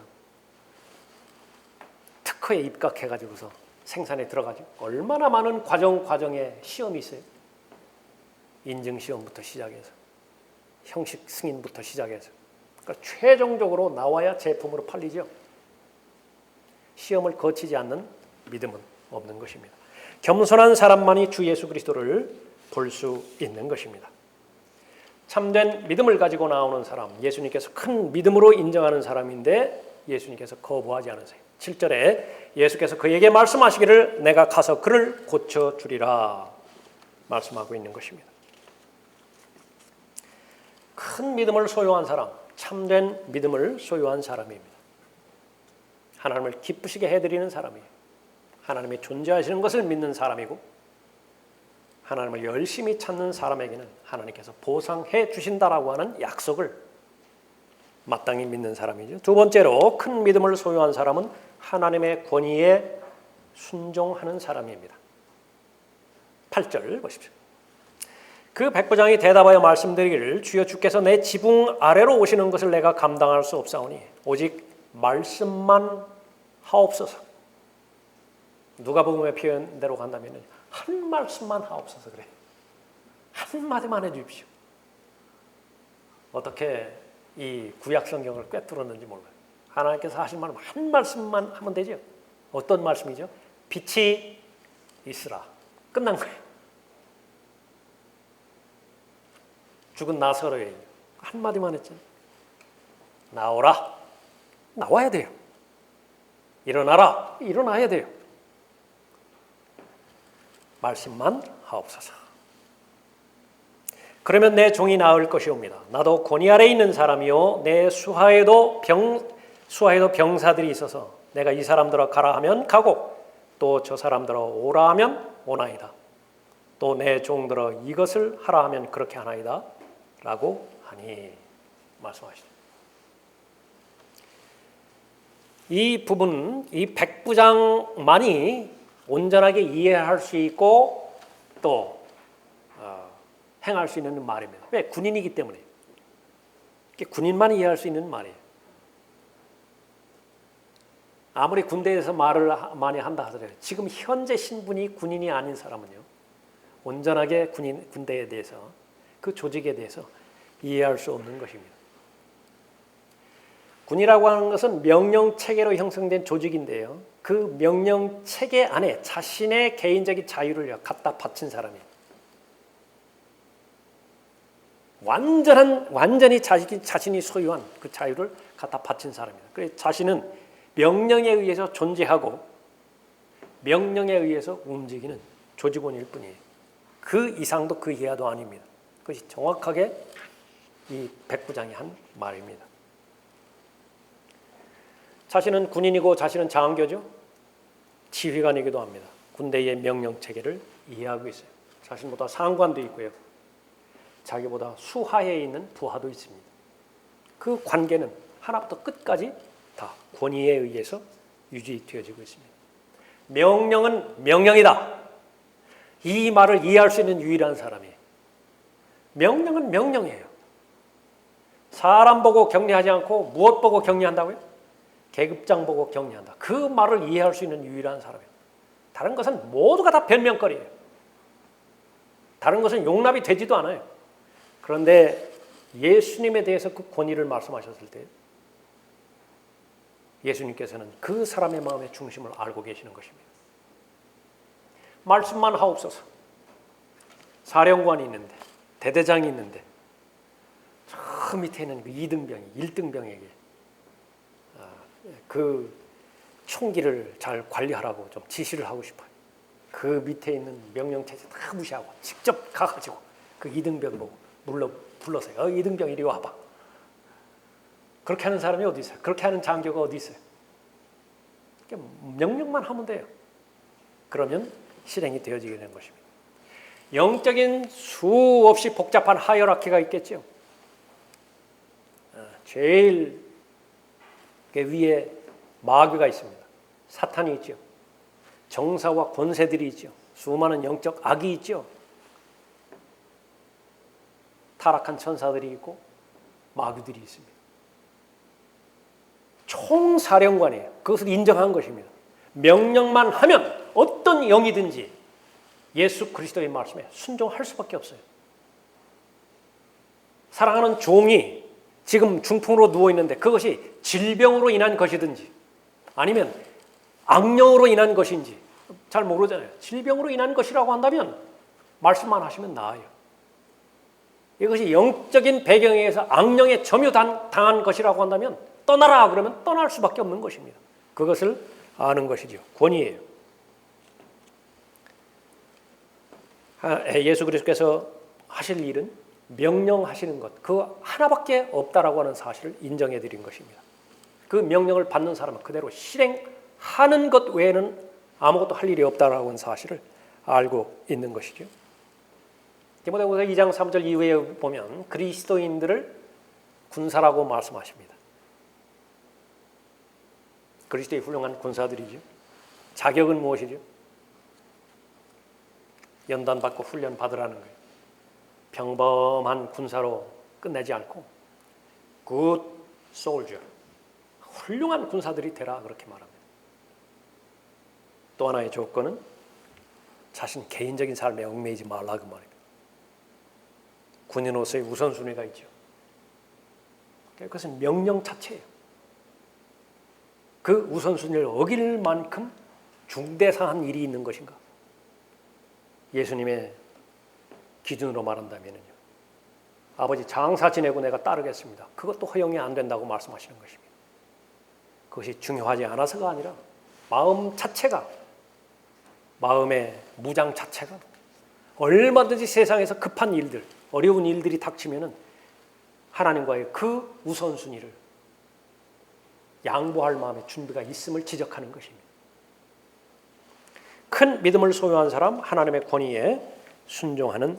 특허에 입각해가지고서 생산에 들어가죠. 얼마나 많은 과정에 시험이 있어요. 인증시험부터 시작해서 형식 승인부터 시작해서 그러니까 최종적으로 나와야 제품으로 팔리죠. 시험을 거치지 않는 믿음은 없는 것입니다. 겸손한 사람만이 주 예수 그리스도를 볼 수 있는 것입니다. 참된 믿음을 가지고 나오는 사람, 예수님께서 큰 믿음으로 인정하는 사람인데 예수님께서 거부하지 않으세요. 7절에 예수께서 그에게 말씀하시기를 내가 가서 그를 고쳐주리라 말씀하고 있는 것입니다. 큰 믿음을 소유한 사람, 참된 믿음을 소유한 사람입니다. 하나님을 기쁘시게 해드리는 사람이에요. 하나님이 존재하시는 것을 믿는 사람이고 하나님을 열심히 찾는 사람에게는 하나님께서 보상해 주신다라고 하는 약속을 마땅히 믿는 사람이죠. 두 번째로 큰 믿음을 소유한 사람은 하나님의 권위에 순종하는 사람입니다. 8절 보십시오. 그 백부장이 대답하여 말씀드리기를 주여 주께서 내 지붕 아래로 오시는 것을 내가 감당할 수 없사오니 오직 말씀만 하옵소서. 누가복음의 표현대로 간다면 한 말씀만 하옵소서 그래. 한마디만 해주십시오. 어떻게 이 구약 성경을 꿰뚫었는지 몰라요. 하나님께서 하신 말은 한 말씀만 하면 되죠. 어떤 말씀이죠? 빛이 있으라. 끝난 거예요. 죽은 나사로에게 한마디만 했잖아요. 나오라. 나와야 돼요. 일어나라. 일어나야 돼요. 말씀만 하옵소서. 그러면 내 종이 나을 것이옵니다. 나도 권위 아래 있는 사람이요 내 수하에도 병사들이 있어서 내가 이 사람들아 가라 하면 가고 또 저 사람들아 오라 하면 오나이다. 또 내 종들아 이것을 하라 하면 그렇게 하나이다 라고 하니 말씀하시죠. 이 부분, 이 백부장만이 온전하게 이해할 수 있고 또 행할 수 있는 말입니다. 왜? 군인이기 때문에. 군인만 이해할 수 있는 말이에요. 아무리 군대에서 말을 많이 한다 하더라도 지금 현재 신분이 군인이 아닌 사람은요. 온전하게 군대에 대해서 그 조직에 대해서 이해할 수 없는 것입니다. 군이라고 하는 것은 명령체계로 형성된 조직인데요. 그 명령체계 안에 자신의 개인적인 자유를 갖다 바친 사람이에요. 완전히 자신이 소유한 그 자유를 갖다 바친 사람입니다. 그래서 자신은 명령에 의해서 존재하고 명령에 의해서 움직이는 조직원일 뿐이에요. 그 이상도 그 이하도 아닙니다. 그것이 정확하게 이 백부장이 한 말입니다. 자신은 군인이고 자신은 장교죠. 지휘관이기도 합니다. 군대의 명령체계를 이해하고 있어요. 자신보다 상관도 있고요. 자기보다 수하에 있는 부하도 있습니다. 그 관계는 하나부터 끝까지 다 권위에 의해서 유지되어지고 있습니다. 명령은 명령이다. 이 말을 이해할 수 있는 유일한 사람이에요. 명령은 명령이에요. 사람 보고 격려하지 않고 무엇 보고 격려한다고요? 계급장 보고 격려한다. 그 말을 이해할 수 있는 유일한 사람이에요. 다른 것은 모두가 다 변명거리예요. 다른 것은 용납이 되지도 않아요. 그런데 예수님에 대해서 그 권위를 말씀하셨을 때 예수님께서는 그 사람의 마음의 중심을 알고 계시는 것입니다. 말씀만 하옵소서. 사령관이 있는데 대대장이 있는데 저 밑에 있는 그 2등병이 1등병에게 그 총기를 잘 관리하라고 좀 지시를 하고 싶어요. 그 밑에 있는 명령체제 다 무시하고 직접 가가지고 그 2등병 보고 불러서요. 2등병 이리 와봐. 그렇게 하는 사람이 어디 있어요? 그렇게 하는 장교가 어디 있어요? 명령만 하면 돼요. 그러면 실행이 되어지게 되는 것입니다. 영적인 수없이 복잡한 하이어라키가 있겠죠. 제일 위에 마귀가 있습니다. 사탄이 있죠. 정사와 권세들이 있죠. 수많은 영적 악이 있죠. 타락한 천사들이 있고 마귀들이 있습니다. 총사령관이에요. 그것을 인정한 것입니다. 명령만 하면 어떤 영이든지 예수 그리스도의 말씀에 순종할 수밖에 없어요. 사랑하는 종이 지금 중풍으로 누워있는데 그것이 질병으로 인한 것이든지 아니면 악령으로 인한 것인지 잘 모르잖아요. 질병으로 인한 것이라고 한다면 말씀만 하시면 나아요. 이것이 영적인 배경에 의해서 악령에 점유당한 것이라고 한다면 떠나라 그러면 떠날 수밖에 없는 것입니다. 그것을 아는 것이죠. 권위예요. 예수 그리스도께서 하실 일은 명령하시는 것, 그 하나밖에 없다라고 하는 사실을 인정해 드린 것입니다. 그 명령을 받는 사람은 그대로 실행하는 것 외에는 아무것도 할 일이 없다라고 하는 사실을 알고 있는 것이죠. 디모데후서 2장 3절 이후에 보면 그리스도인들을 군사라고 말씀하십니다. 그리스도의 훌륭한 군사들이죠. 자격은 무엇이죠? 연단받고 훈련 받으라는 거예요. 평범한 군사로 끝내지 않고 good soldier, 훌륭한 군사들이 되라 그렇게 말합니다. 또 하나의 조건은 자신 개인적인 삶에 얽매이지 말라 그 말입니다. 군인으로서의 우선순위가 있죠. 그것은 명령 자체예요. 그 우선순위를 어길 만큼 중대사한 일이 있는 것인가? 예수님의 기준으로 말한다면요. 아버지 장사 지내고 내가 따르겠습니다. 그것도 허용이 안 된다고 말씀하시는 것입니다. 그것이 중요하지 않아서가 아니라 마음 자체가, 마음의 무장 자체가 얼마든지 세상에서 급한 일들, 어려운 일들이 닥치면은 하나님과의 그 우선순위를 양보할 마음의 준비가 있음을 지적하는 것입니다. 큰 믿음을 소유한 사람, 하나님의 권위에 순종하는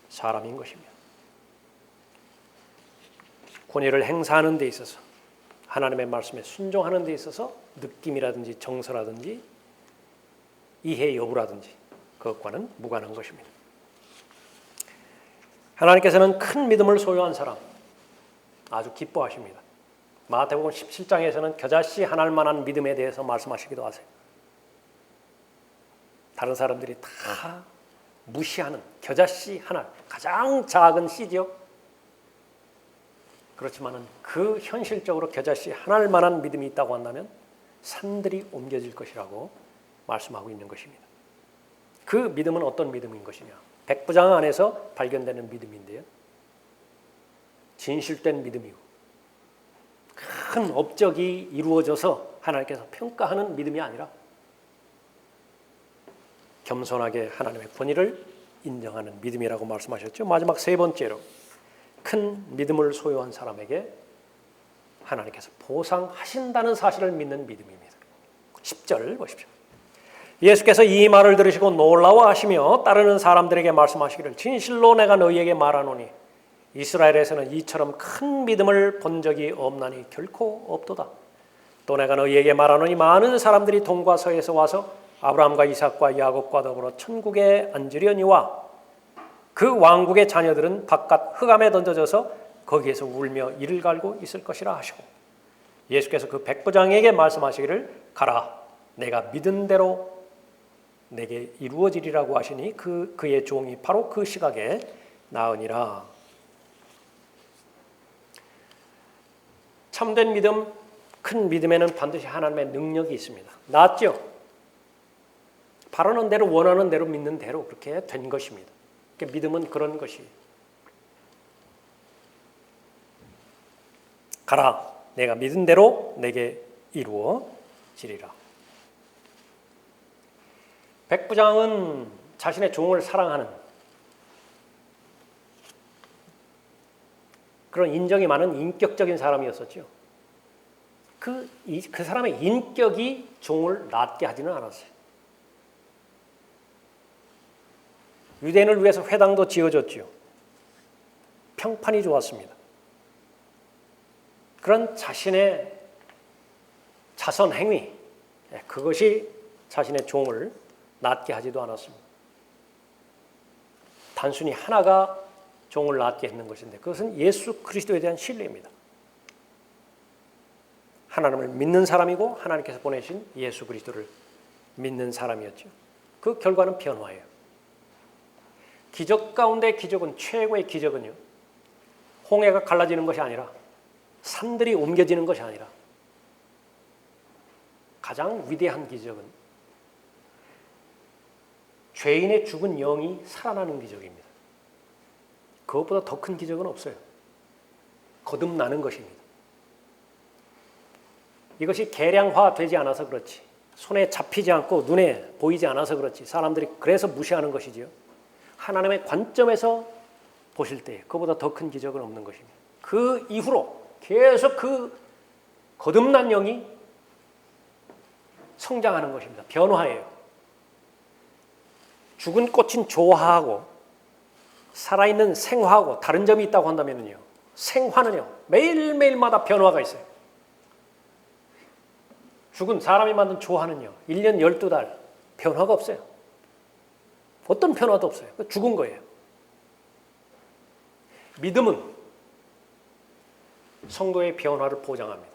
사람인 것입니다. 권위를 행사하는 데 있어서, 하나님의 말씀에 순종하는 데 있어서 느낌이라든지 정서라든지 이해 여부라든지 그것과는 무관한 것입니다. 하나님께서는 큰 믿음을 소유한 사람 아주 기뻐하십니다. 마태복음 17장에서는 겨자씨 하나일 만한 믿음에 대해서 말씀하시기도 하세요. 다른 사람들이 다 무시하는 겨자씨 하나, 가장 작은 씨죠. 그렇지만은 그 현실적으로 겨자씨 하나일 만한 믿음이 있다고 한다면 산들이 옮겨질 것이라고 말씀하고 있는 것입니다. 그 믿음은 어떤 믿음인 것이냐? 백부장 안에서 발견되는 믿음인데요. 진실된 믿음이고 큰 업적이 이루어져서 하나님께서 평가하는 믿음이 아니라 겸손하게 하나님의 권위를 인정하는 믿음이라고 말씀하셨죠. 마지막 세 번째로 큰 믿음을 소유한 사람에게 하나님께서 보상하신다는 사실을 믿는 믿음입니다. 10절 보십시오. 예수께서 이 말을 들으시고 놀라워하시며 따르는 사람들에게 말씀하시기를 진실로 내가 너희에게 말하노니 이스라엘에서는 이처럼 큰 믿음을 본 적이 없나니 결코 없도다. 또 내가 너희에게 말하노니 많은 사람들이 동과 서에서 와서 아브라함과 이삭과 야곱과 더불어 천국에 앉으려니와 그 왕국의 자녀들은 바깥 흑암에 던져져서 거기에서 울며 이를 갈고 있을 것이라 하시고 예수께서 그 백부장에게 말씀하시기를 가라 내가 믿은 대로 내게 이루어지리라고 하시니 그의 종이 바로 그 시각에 나으니라. 참된 믿음, 큰 믿음에는 반드시 하나님의 능력이 있습니다. 낫죠? 바라는 대로 원하는 대로 믿는 대로 그렇게 된 것입니다. 믿음은 그런 것이 가라 내가 믿은 대로 내게 이루어지리라. 백부장은 자신의 종을 사랑하는 그런 인정이 많은 인격적인 사람이었었죠. 그 사람의 인격이 종을 낫게 하지는 않았어요. 유대인을 위해서 회당도 지어졌죠. 평판이 좋았습니다. 그런 자신의 자선 행위, 그것이 자신의 종을 낫게 하지도 않았습니다. 단순히 하나가 종을 낫게 했는 것인데 그것은 예수 그리스도에 대한 신뢰입니다. 하나님을 믿는 사람이고 하나님께서 보내신 예수 그리스도를 믿는 사람이었죠. 그 결과는 변화예요. 기적 가운데 기적은, 최고의 기적은요, 홍해가 갈라지는 것이 아니라, 산들이 옮겨지는 것이 아니라, 가장 위대한 기적은 죄인의 죽은 영이 살아나는 기적입니다. 그것보다 더 큰 기적은 없어요. 거듭나는 것입니다. 이것이 계량화되지 않아서 그렇지, 손에 잡히지 않고 눈에 보이지 않아서 그렇지, 사람들이 그래서 무시하는 것이지요. 하나님의 관점에서 보실 때 그보다 더 큰 기적은 없는 것입니다. 그 이후로 계속 그 거듭난 영이 성장하는 것입니다. 변화예요. 죽은 꽃은 조화하고 살아있는 생화하고 다른 점이 있다고 한다면요, 생화는요 매일매일마다 변화가 있어요. 죽은 사람이 만든 조화는요 1년 12달 변화가 없어요. 어떤 변화도 없어요. 죽은 거예요. 믿음은 성도의 변화를 보장합니다.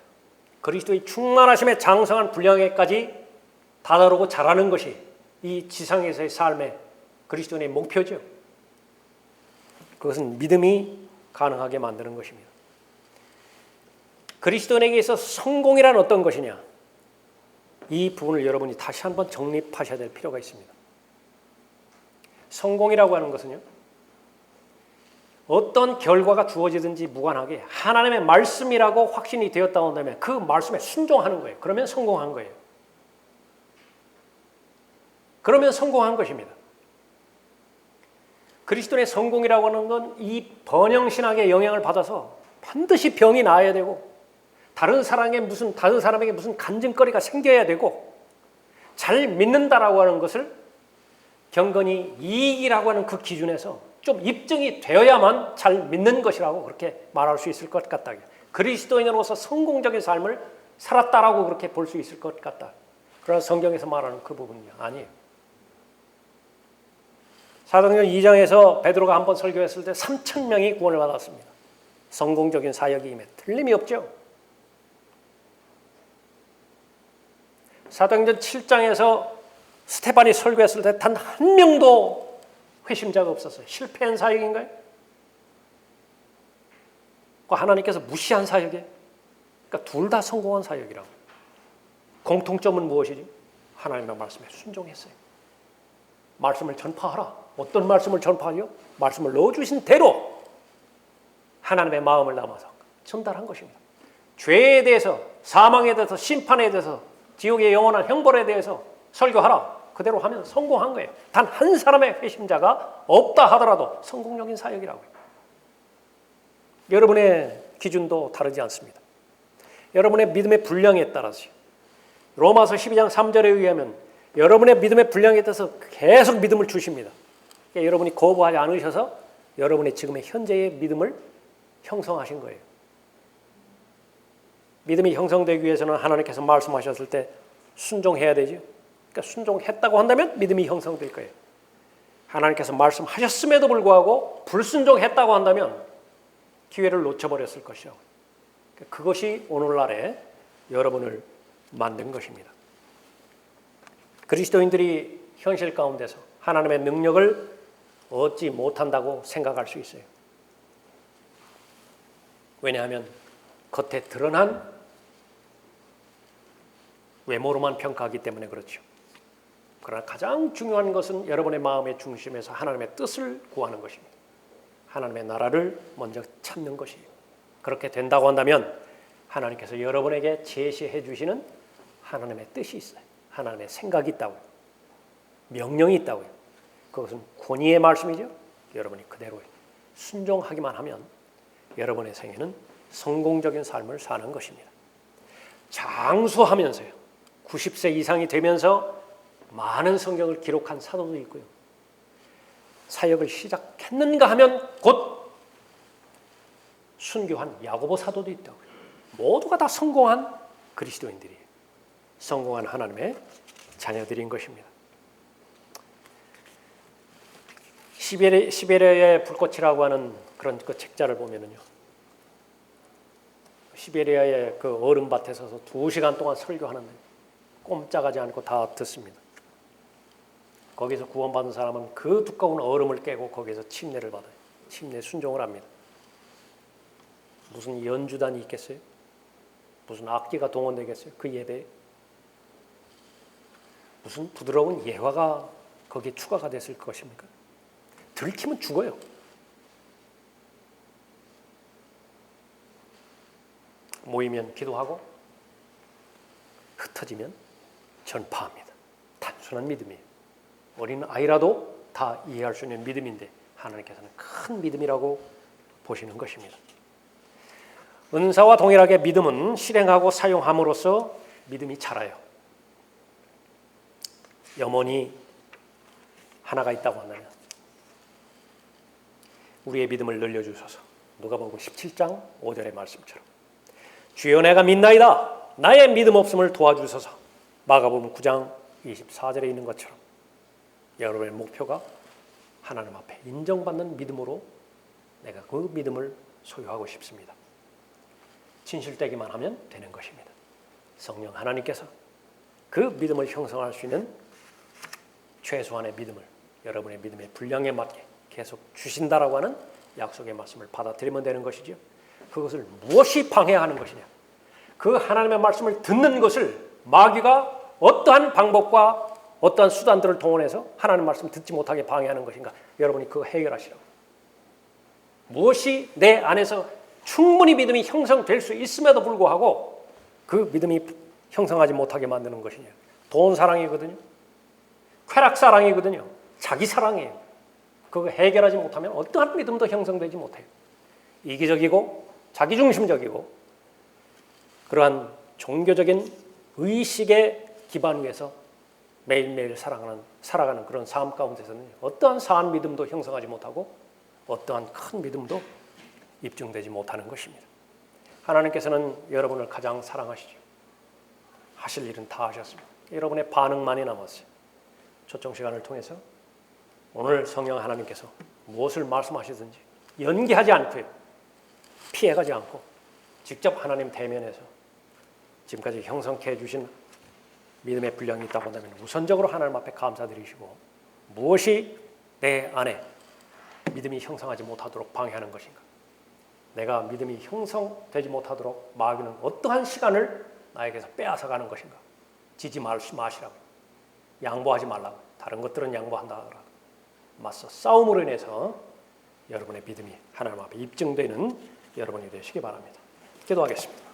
그리스도의 충만하심에 장성한 분량에까지 다다르고 자라는 것이 이 지상에서의 삶의 그리스도인의 목표죠. 그것은 믿음이 가능하게 만드는 것입니다. 그리스도인에게 있어서 성공이란 어떤 것이냐, 이 부분을 여러분이 다시 한번 정립하셔야 될 필요가 있습니다. 성공이라고 하는 것은요, 어떤 결과가 주어지든지 무관하게 하나님의 말씀이라고 확신이 되었다고 한다면 그 말씀에 순종하는 거예요. 그러면 성공한 거예요. 그러면 성공한 것입니다. 그리스도의 성공이라고 하는 건 이 번영신학의 영향을 받아서 반드시 병이 나아야 되고 다른 사람에게 무슨 간증거리가 생겨야 되고 잘 믿는다라고 하는 것을 경건이 이익이라고 하는 그 기준에서 좀 입증이 되어야만 잘 믿는 것이라고 그렇게 말할 수 있을 것 같다. 그리스도인으로서 성공적인 삶을 살았다라고 그렇게 볼 수 있을 것 같다. 그러나 성경에서 말하는 그 부분이 아니에요. 사도행전 2장에서 베드로가 한번 설교했을 때 3,000명이 구원을 받았습니다. 성공적인 사역이 임해 틀림이 없죠. 사도행전 7장에서 스테반이 설교했을 때 단 한 명도 회심자가 없었어요. 실패한 사역인가요? 하나님께서 무시한 사역이에요. 그러니까 둘 다 성공한 사역이라고. 공통점은 무엇이지? 하나님의 말씀에 순종했어요. 말씀을 전파하라. 어떤 말씀을 전파하죠? 말씀을 넣어주신 대로 하나님의 마음을 담아서 전달한 것입니다. 죄에 대해서, 사망에 대해서, 심판에 대해서, 지옥의 영원한 형벌에 대해서 설교하라. 그대로 하면 성공한 거예요. 단 한 사람의 회심자가 없다 하더라도 성공적인 사역이라고요. 여러분의 기준도 다르지 않습니다. 여러분의 믿음의 분량에 따라서요. 로마서 12장 3절에 의하면 여러분의 믿음의 분량에 따라서 계속 믿음을 주십니다. 그러니까 여러분이 거부하지 않으셔서 여러분의 지금의 현재의 믿음을 형성하신 거예요. 믿음이 형성되기 위해서는 하나님께서 말씀하셨을 때 순종해야 되죠. 그러니까 순종했다고 한다면 믿음이 형성될 거예요. 하나님께서 말씀하셨음에도 불구하고 불순종했다고 한다면 기회를 놓쳐버렸을 것이죠. 그것이 오늘날의 여러분을 만든 것입니다. 그리스도인들이 현실 가운데서 하나님의 능력을 얻지 못한다고 생각할 수 있어요. 왜냐하면 겉에 드러난 외모로만 평가하기 때문에 그렇죠. 그러나 가장 중요한 것은 여러분의 마음의 중심에서 하나님의 뜻을 구하는 것입니다. 하나님의 나라를 먼저 찾는 것이에요. 그렇게 된다고 한다면 하나님께서 여러분에게 제시해 주시는 하나님의 뜻이 있어요. 하나님의 생각이 있다고요. 명령이 있다고요. 그것은 권위의 말씀이죠. 여러분이 그대로 순종하기만 하면 여러분의 생애는 성공적인 삶을 사는 것입니다. 장수하면서요. 90세 이상이 되면서 많은 성경을 기록한 사도도 있고요. 사역을 시작했는가 하면 곧 순교한 야고보 사도도 있다고요. 모두가 다 성공한 그리스도인들이에요. 성공한 하나님의 자녀들인 것입니다. 시베리아의 불꽃이라고 하는 그런 그 책자를 보면은요, 시베리아의 그 얼음밭에 서서 2시간 동안 설교하는데 꼼짝하지 않고 다 듣습니다. 거기서 구원받은 사람은 그 두꺼운 얼음을 깨고 거기서 침례를 받아요. 침례 순종을 합니다. 무슨 연주단이 있겠어요? 무슨 악기가 동원되겠어요? 그 예배에? 무슨 부드러운 예화가 거기에 추가가 됐을 것입니까? 들키면 죽어요. 모이면 기도하고 흩어지면 전파합니다. 단순한 믿음이에요. 어린 아이라도 다 이해할 수 있는 믿음인데 하나님께서는 큰 믿음이라고 보시는 것입니다. 은사와 동일하게 믿음은 실행하고 사용함으로써 믿음이 자라요. 염원이 하나가 있다고 한다면 우리의 믿음을 늘려주소서. 누가복음 17장 5절의 말씀처럼 주여 내가 믿나이다. 나의 믿음 없음을 도와주소서. 마가복음 9장 24절에 있는 것처럼 여러분의 목표가 하나님 앞에 인정받는 믿음으로 내가 그 믿음을 소유하고 싶습니다. 진실되기만 하면 되는 것입니다. 성령 하나님께서 그 믿음을 형성할 수 있는 최소한의 믿음을 여러분의 믿음의 분량에 맞게 계속 주신다라고 하는 약속의 말씀을 받아들이면 되는 것이죠. 그것을 무엇이 방해하는 것이냐? 그 하나님의 말씀을 듣는 것을 마귀가 어떠한 방법과 어떠한 수단들을 동원해서 하나님의 말씀을 듣지 못하게 방해하는 것인가? 여러분이 그거 해결하시라고. 무엇이 내 안에서 충분히 믿음이 형성될 수 있음에도 불구하고 그 믿음이 형성하지 못하게 만드는 것이냐? 돈 사랑이거든요. 쾌락 사랑이거든요. 자기 사랑이에요. 그거 해결하지 못하면 어떠한 믿음도 형성되지 못해요. 이기적이고 자기중심적이고 그러한 종교적인 의식의 기반 위에서 매일매일 살아가는 그런 삶 가운데서는 어떠한 사한 믿음도 형성하지 못하고 어떠한 큰 믿음도 입증되지 못하는 것입니다. 하나님께서는 여러분을 가장 사랑하시죠. 하실 일은 다 하셨습니다. 여러분의 반응만이 남았어요. 초청 시간을 통해서 오늘 성령 하나님께서 무엇을 말씀하시든지 연기하지 않고요. 피해가지 않고 직접 하나님 대면에서 지금까지 형성케 해주신 믿음의 분량이 있다고 한다면 우선적으로 하나님 앞에 감사드리시고 무엇이 내 안에 믿음이 형성하지 못하도록 방해하는 것인가? 내가 믿음이 형성되지 못하도록 마귀는 어떠한 시간을 나에게서 빼앗아가는 것인가? 지지 마시라고. 양보하지 말라고. 다른 것들은 양보한다라고. 맞서 싸움으로 인해서 여러분의 믿음이 하나님 앞에 입증되는 여러분이 되시기 바랍니다. 기도하겠습니다.